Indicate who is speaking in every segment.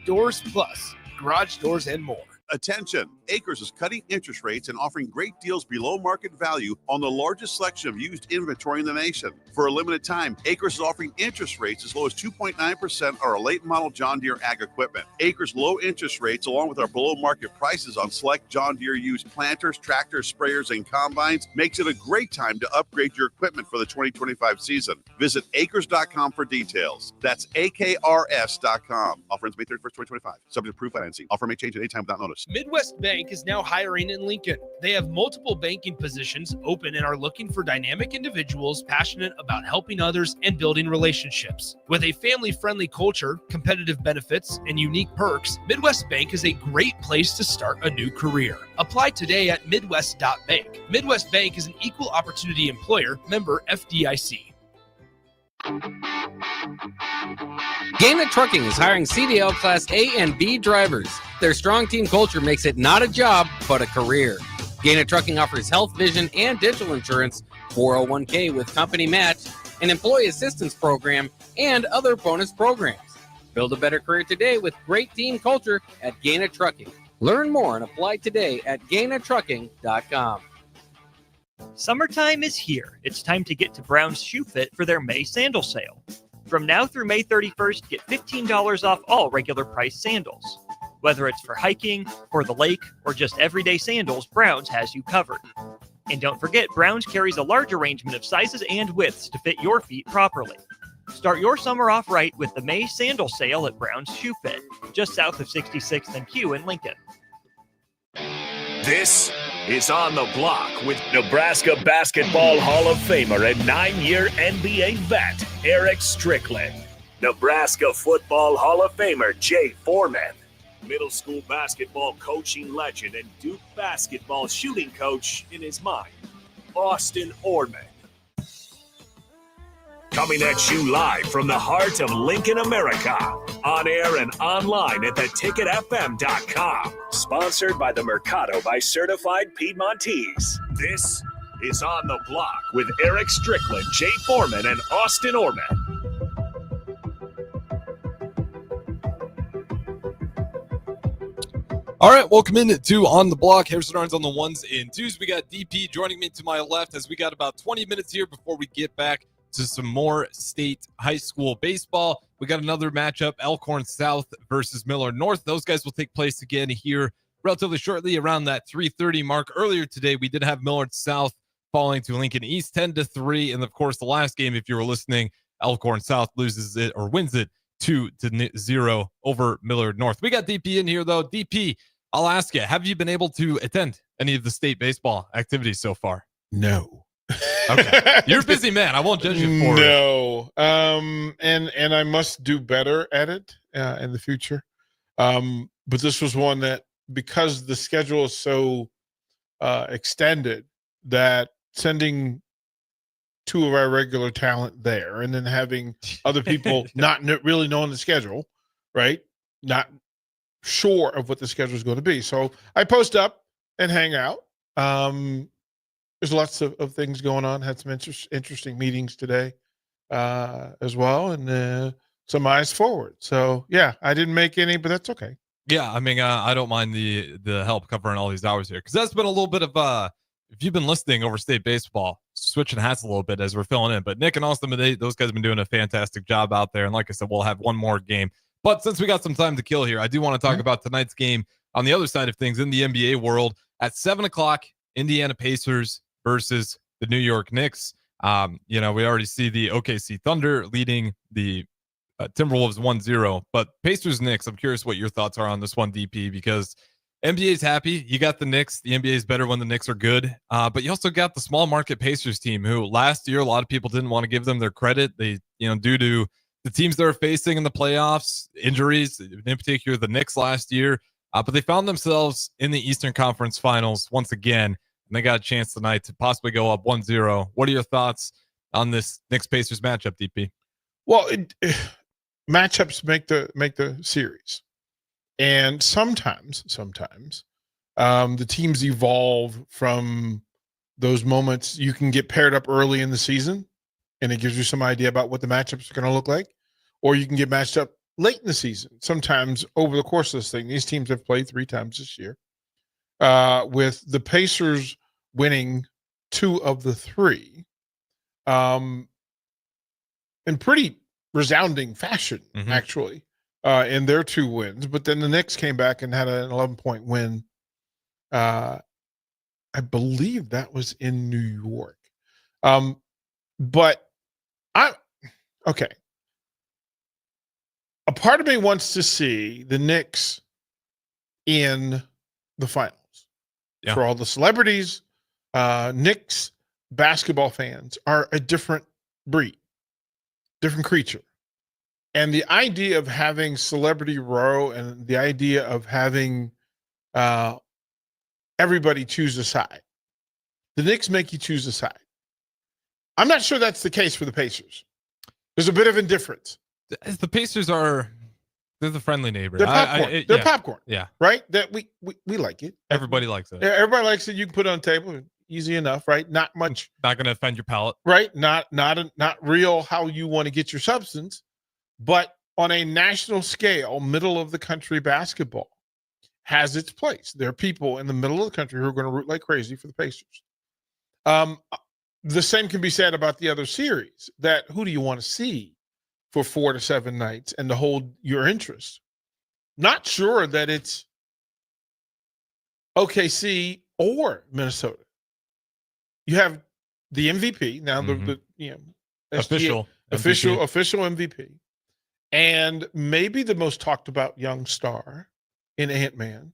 Speaker 1: Doors Plus, garage doors and more.
Speaker 2: Attention! Acres is cutting interest rates and offering great deals below market value on the largest selection of used inventory in the nation. For a limited time, Acres is offering interest rates as low as 2.9% on our late model John Deere ag equipment. Acres low interest rates, along with our below market prices on select John Deere used planters, tractors, sprayers, and combines, makes it a great time to upgrade your equipment for the 2025 season. Visit acres.com for details. That's AKRS.com. Offer ends May 31st, 2025. Subject to approved financing. Offer may change at any time without notice.
Speaker 1: Midwest Bank is now hiring in Lincoln. They have multiple banking positions open and are looking for dynamic individuals passionate about helping others and building relationships. With a family-friendly culture, competitive benefits, and unique perks, Midwest Bank is a great place to start a new career. Apply today at midwest.bank. Midwest Bank is an equal opportunity employer, member FDIC.
Speaker 3: Gaina Trucking is hiring CDL Class A and B drivers. Their strong team culture makes it not a job, but a career. Gaina Trucking offers health, vision, and dental insurance, 401k with company match, an employee assistance program, and other bonus programs. Build a better career today with great team culture at Gaina Trucking. Learn more and apply today at GainaTrucking.com.
Speaker 4: Summertime is here. It's time to get to Brown's Shoe Fit for their May sandal sale. From now through May 31st, get $15 off all regular price sandals. Whether it's for hiking, for the lake, or just everyday sandals, Brown's has you covered. And don't forget, Brown's carries a large arrangement of sizes and widths to fit your feet properly. Start your summer off right with the May sandal sale at Brown's Shoe Fit, just south of 66th and Q in Lincoln.
Speaker 5: This is On the Block with Nebraska Basketball Hall of Famer and 9-year NBA vet, Eric Strickland. Nebraska Football Hall of Famer, Jay Foreman. Middle school basketball coaching legend and Duke basketball shooting coach in his mind, Austin Orman. Coming at you live from the heart of Lincoln, America. On air and online at theticketfm.com. Sponsored by the Mercado by Certified Piedmontese. This is On the Block with Eric Strickland, Jay Foreman, and Austin Orman.
Speaker 6: All right, welcome in to On the Block. Harrison Arns on the ones and twos. We got DP joining me to my left as we got about 20 minutes here before we get back to some more state high school baseball. We got another matchup, Elkhorn South versus Millard North. Those guys will take place again here relatively shortly around that 3:30 mark. Earlier today, we did have Millard South falling to Lincoln East 10-3. And of course, the last game, if you were listening, Elkhorn South loses it or wins it 2-0 over Millard North. We got DP in here though. DP, I'll ask you, have you been able to attend any of the state baseball activities so far?
Speaker 7: No.
Speaker 6: Okay. You're a busy man. I won't judge you for it.
Speaker 7: No. And I must do better at it in the future. But this was one that, because the schedule is so extended, that sending two of our regular talent there and then having other people not really knowing the schedule, right? Not sure of what the schedule is going to be. So I post up and hang out. There's lots of things going on. Had some interesting meetings today as well, and some eyes forward. So, yeah, I didn't make any, but that's okay.
Speaker 6: Yeah, I mean, I don't mind the help covering all these hours here, because that's been a little bit of if you've been listening over state baseball, switching hats a little bit as we're filling in. But Nick and Austin, those guys have been doing a fantastic job out there. And like I said, we'll have one more game. But since we got some time to kill here, I do want to talk about tonight's game on the other side of things in the NBA world. At 7 o'clock, Indiana Pacers versus the New York Knicks. We already see the OKC Thunder leading the Timberwolves 1-0, but Pacers Knicks, I'm curious what your thoughts are on this one, DP, because NBA's happy. You got the Knicks. The NBA is better when the Knicks are good. But you also got the small market Pacers team, who last year, a lot of people didn't want to give them their credit. They, due to the teams they're facing in the playoffs, injuries, in particular the Knicks last year, but they found themselves in the Eastern Conference Finals once again. And they got a chance tonight to possibly go up 1-0. What are your thoughts on this Knicks-Pacers matchup, DP?
Speaker 7: Well, matchups make the series, and sometimes the teams evolve from those moments. You can get paired up early in the season, and it gives you some idea about what the matchups are going to look like, or you can get matched up late in the season, sometimes over the course of this thing. These teams have played 3 times this year, with the Pacers winning 2 of the 3 in pretty resounding fashion, actually, in their 2 wins. But then the Knicks came back and had an 11-point win. I believe that was in New York. But okay. A part of me wants to see the Knicks in the finals.
Speaker 6: Yeah.
Speaker 7: For all the celebrities, Knicks basketball fans are a different breed, different creature. And the idea of having Celebrity Row and the idea of having everybody choose a side, the Knicks make you choose a side. I'm not sure that's the case for the Pacers. There's a bit of indifference.
Speaker 6: The Pacers they're the friendly neighbor.
Speaker 7: They're popcorn. They're popcorn.
Speaker 6: Yeah.
Speaker 7: Right? That we like it.
Speaker 6: Everybody likes it.
Speaker 7: Everybody likes it. You can put it on the table. Easy enough, right? Not much.
Speaker 6: Not going to offend your palate.
Speaker 7: Right? Not real how you want to get your substance. But on a national scale, middle of the country basketball has its place. There are people in the middle of the country who are going to root like crazy for the Pacers. The same can be said about the other series. That who do you want to see for 4 to 7 nights and to hold your interest? Not sure that it's OKC or Minnesota. You have the MVP now, the
Speaker 6: official
Speaker 7: MVP, and maybe the most talked about young star in Ant-Man.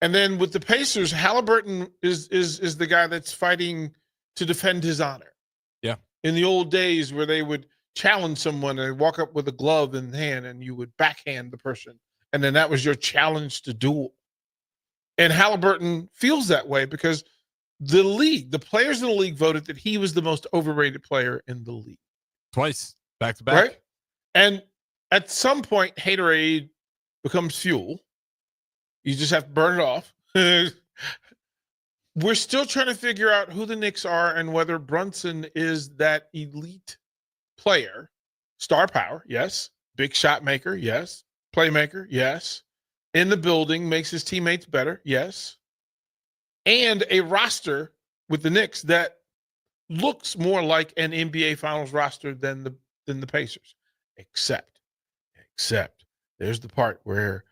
Speaker 7: And then with the Pacers, Halliburton is the guy that's fighting to defend his honor.
Speaker 6: Yeah.
Speaker 7: In the old days where they would challenge someone and walk up with a glove in hand and you would backhand the person. And then that was your challenge to duel. And Halliburton feels that way because the players in the league voted that he was the most overrated player in the league.
Speaker 6: Twice, back to back.
Speaker 7: Right? And at some point, haterade becomes fuel. You just have to burn it off. We're still trying to figure out who the Knicks are and whether Brunson is that elite player. Star power, yes. Big shot maker, yes. Playmaker, yes. In the building, makes his teammates better, yes. And a roster with the Knicks that looks more like an NBA Finals roster than the Pacers. Except there's the part where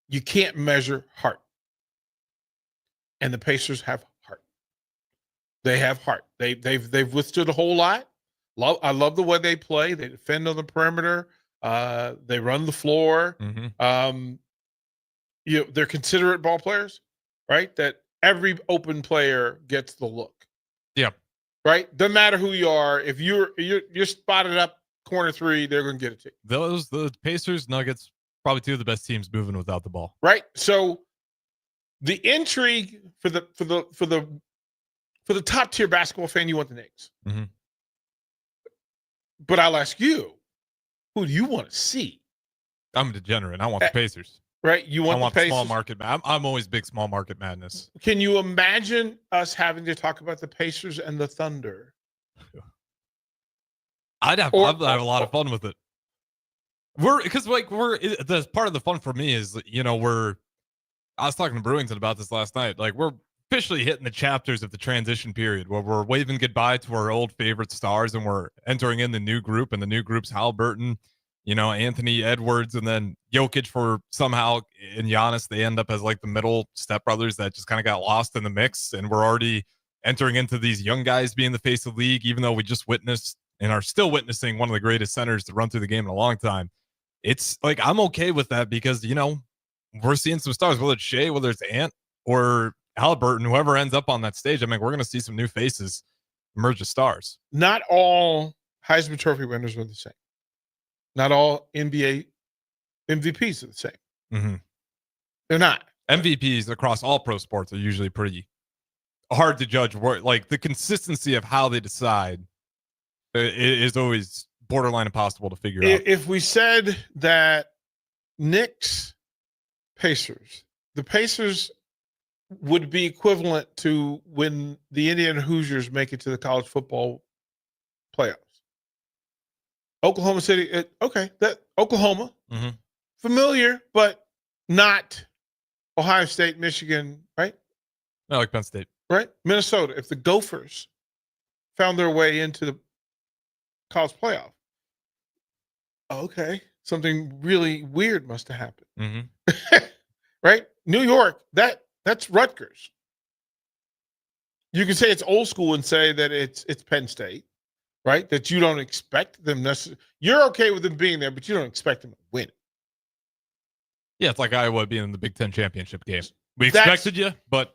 Speaker 7: you can't measure heart. And the Pacers have heart. They have heart. They've withstood a whole lot. I love the way they play. They defend on the perimeter. They run the floor. They're considerate ball players, right? That every open player gets the look.
Speaker 6: Yeah.
Speaker 7: Right? Doesn't matter who you are. If you're spotted up corner 3, they're going to get it to you.
Speaker 6: The Pacers, Nuggets, probably 2 of the best teams moving without the ball.
Speaker 7: Right? So the intrigue for the top tier basketball fan, you want the Knicks. But I'll ask you, who do you want to see?
Speaker 6: I'm a degenerate. I want the Pacers.
Speaker 7: Right? You want
Speaker 6: I want
Speaker 7: the Pacers.
Speaker 6: Small market. I'm always big small market madness.
Speaker 7: Can you imagine us having to talk about the Pacers and the Thunder?
Speaker 6: I'd have a lot of fun with it. The part of the fun for me is, I was talking to Brewington about this last night. Like, we're officially hitting the chapters of the transition period where we're waving goodbye to our old favorite stars and we're entering in the new group, and the new group's Halliburton, Anthony Edwards, and then Jokic for somehow, and Giannis, they end up as like the middle stepbrothers that just kind of got lost in the mix. And we're already entering into these young guys being the face of the league, even though we just witnessed and are still witnessing one of the greatest centers to run through the game in a long time. It's like, I'm okay with that because, we're seeing some stars, whether it's Shea, whether it's Ant or Halliburton, whoever ends up on that stage. I mean, we're going to see some new faces emerge as stars.
Speaker 7: Not all Heisman Trophy winners are the same. Not all NBA MVPs are the same. They're not.
Speaker 6: MVPs across all pro sports are usually pretty hard to judge. Like, the consistency of how they decide is always borderline impossible to figure out.
Speaker 7: If we said that Knicks, Pacers, the Pacers would be equivalent to when the Indiana Hoosiers make it to the college football playoffs. Oklahoma City, Oklahoma,
Speaker 6: Mm-hmm.
Speaker 7: Familiar, but not Ohio State, Michigan, right?
Speaker 6: I like Penn State.
Speaker 7: Right? Minnesota. If the Gophers found their way into the college playoff, okay, something really weird must have happened.
Speaker 6: Mm-hmm.
Speaker 7: Right? New York, that's Rutgers. You can say it's old school and say that it's Penn State, right? That you don't expect them necessarily. You're okay with them being there, but you don't expect them to win.
Speaker 6: Yeah, it's like Iowa being in the Big Ten championship game. We
Speaker 7: That's-
Speaker 6: expected you, but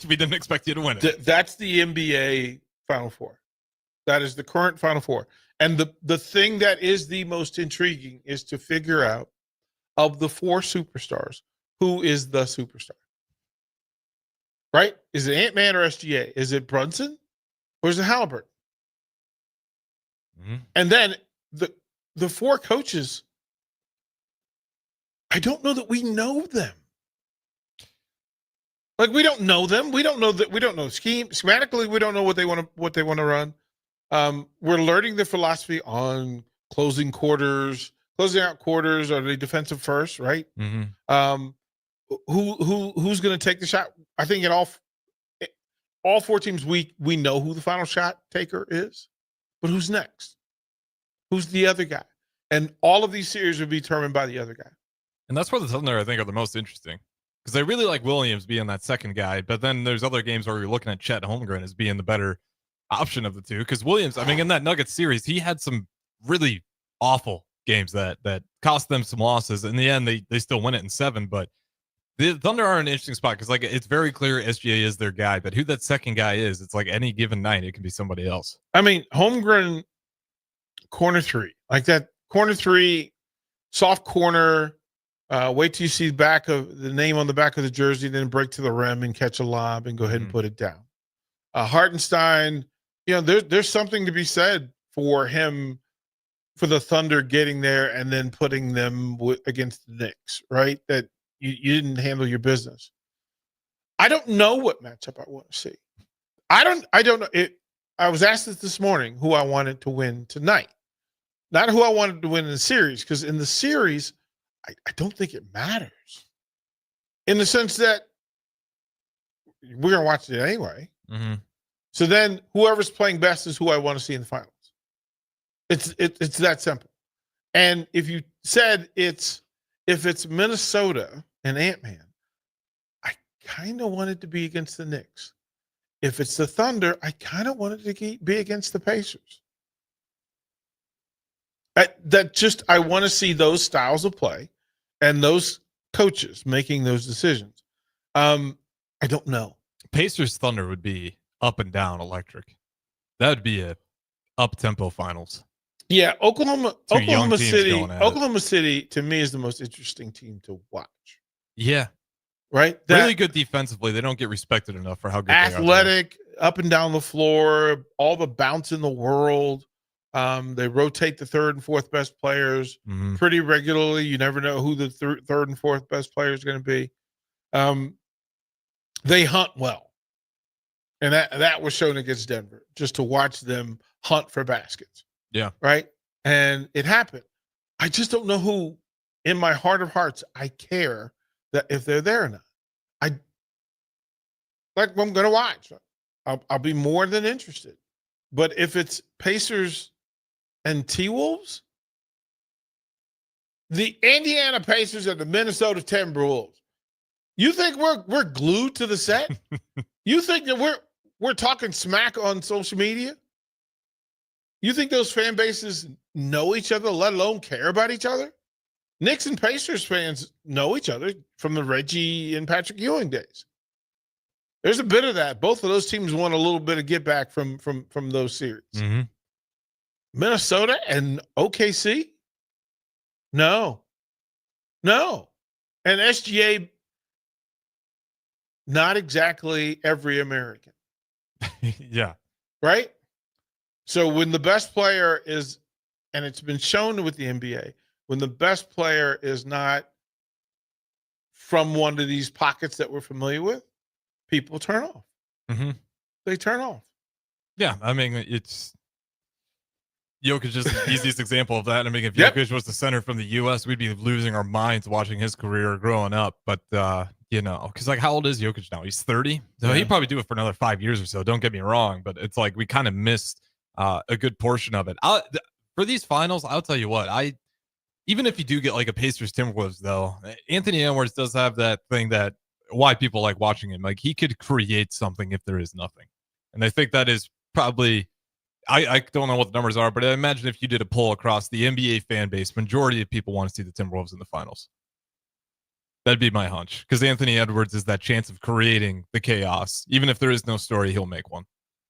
Speaker 6: we didn't expect you to win it.
Speaker 7: That's the NBA Final Four. That is the current Final Four. And the thing that is the most intriguing is to figure out, of the four superstars, who is the superstar? Right? Is it Ant-Man or SGA? Is it Brunson or is it Halliburton?
Speaker 6: Mm-hmm.
Speaker 7: And then the four coaches, I don't know that we know them. Like, we don't know them. We don't know that. We don't know schematically. We don't know what they want to run. We're learning the philosophy on closing out quarters. Are they defensive first? Right.
Speaker 6: Mm-hmm.
Speaker 7: Who's going to take the shot? I think in all four teams, we know who the final shot taker is, but who's next? Who's the other guy? And all of these series will be determined by the other guy.
Speaker 6: And that's where the Thunder, I think, are the most interesting, because they really like Williams being that second guy. But then there's other games where you're looking at Chet Holmgren as being the better option of the two. Because Williams, I mean, in that Nuggets series, he had some really awful games that cost them some losses. In the end, they still win it in 7. But the Thunder are in an interesting spot because, like, it's very clear SGA is their guy. But who that second guy is, it's like any given night, it can be somebody else.
Speaker 7: I mean, Holmgren, corner three, like that corner three, soft corner. Wait till you see the name on the back of the jersey, then break to the rim and catch a lob and go ahead and put it down. Hartenstein, there's something to be said for him, for the Thunder getting there and then putting them against the Knicks, right? That you didn't handle your business. I don't know what matchup I want to see. I don't know. I was asked this morning who I wanted to win tonight, not who I wanted to win in the series, because in the series, I don't think it matters, in the sense that we're going to watch it anyway.
Speaker 6: Mm-hmm.
Speaker 7: So then whoever's playing best is who I want to see in the finals. It's that simple. And if you said if it's Minnesota and Ant-Man, I kind of want it to be against the Knicks. If it's the Thunder, I kind of want it to be against the Pacers. I want to see those styles of play and those coaches making those decisions. I don't know.
Speaker 6: Pacers Thunder would be up and down electric. That would be a up-tempo finals.
Speaker 7: Yeah, Oklahoma City to me is the most interesting team to watch.
Speaker 6: Yeah.
Speaker 7: Right?
Speaker 6: Really good defensively. They don't get respected enough for how good
Speaker 7: athletic, they are. Up and down the floor, all the bounce in the world. They rotate the third and fourth best players pretty regularly. You never know who the third and fourth best player is going to be. They hunt well. And that was shown against Denver, just to watch them hunt for baskets.
Speaker 6: Yeah.
Speaker 7: Right? And it happened. I just don't know who, in my heart of hearts, I care that if they're there or not. I'm going to watch. I'll be more than interested. But if it's Pacers and T-Wolves, the Indiana Pacers and the Minnesota Timberwolves, you think we're glued to the set? You think that we're talking smack on social media? You think those fan bases know each other, let alone care about each other? Knicks and Pacers fans know each other from the Reggie and Patrick Ewing days. There's a bit of that. Both of those teams want a little bit of get back from those series.
Speaker 6: Mm-hmm.
Speaker 7: Minnesota and OKC? No. And SGA, not exactly every American.
Speaker 6: Yeah.
Speaker 7: Right? So when the best player is, and it's been shown with the NBA, when the best player is not from one of these pockets that we're familiar with, people turn off.
Speaker 6: Mm-hmm.
Speaker 7: They turn off.
Speaker 6: Yeah. I mean, it's Jokic is the easiest example of that. I mean, if
Speaker 7: Yep.
Speaker 6: Jokic was the center from the U.S., we'd be losing our minds watching his career growing up. But, because like, how old is Jokic now? He's 30. So
Speaker 7: Yeah.
Speaker 6: he'd probably do it for another 5 years or so. Don't get me wrong. But it's like we kind of missed a good portion of it. For these finals, I'll tell you what, even if you do get like a Pacers Timberwolves, though, Anthony Edwards does have that thing that why people like watching him. Like, he could create something if there is nothing. And I think that is probably, I don't know what the numbers are, but I imagine if you did a poll across the NBA fan base, majority of people want to see the Timberwolves in the finals. That'd be my hunch, because Anthony Edwards is that chance of creating the chaos. Even if there is no story, he'll make one.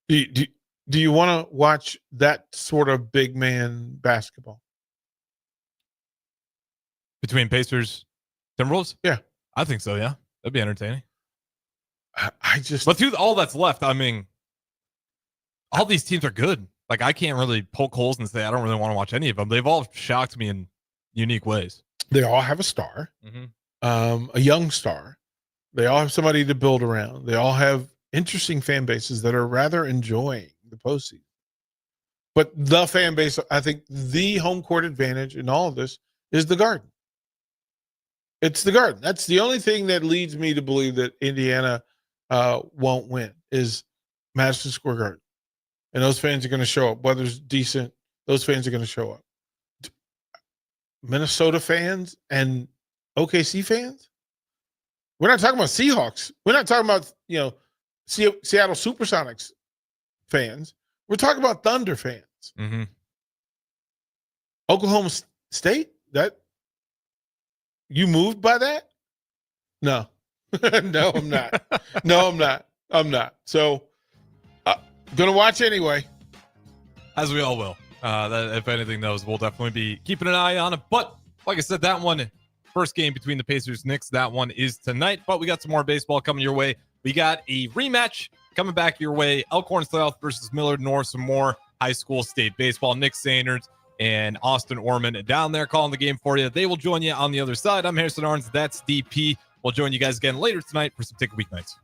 Speaker 7: Do you want to watch that sort of big man basketball?
Speaker 6: Between Pacers, Timberwolves?
Speaker 7: Yeah.
Speaker 6: I think so, yeah. That'd be entertaining.
Speaker 7: I just...
Speaker 6: But through all that's left, I mean, all these teams are good. Like, I can't really poke holes and say I don't really want to watch any of them. They've all shocked me in unique ways.
Speaker 7: They all have a star, a young star. They all have somebody to build around. They all have interesting fan bases that are rather enjoying the postseason. But the fan base, I think the home court advantage in all of this is the Garden. It's the Garden. That's the only thing that leads me to believe that Indiana won't win is Madison Square Garden. And those fans are going to show up. Weather's decent. Those fans are going to show up. Minnesota fans and OKC fans? We're not talking about Seahawks. We're not talking about, Seattle Supersonics fans. We're talking about Thunder fans.
Speaker 6: Mm-hmm.
Speaker 7: Oklahoma State? That you moved by that? No. No, I'm not. I'm not. So, gonna watch anyway.
Speaker 6: As we all will. That, if anything, those we'll definitely be keeping an eye on it. But like I said, that one, first game between the Pacers and Knicks, that one is tonight. But we got some more baseball coming your way. We got a rematch coming back your way. Elkhorn South versus Millard North. Some more high school state baseball. Nick Sanders and Austin Orman down there calling the game for you. They will join you on the other side. I'm Harrison Arns. That's DP. We'll join you guys again later tonight for some Ticket Weeknights.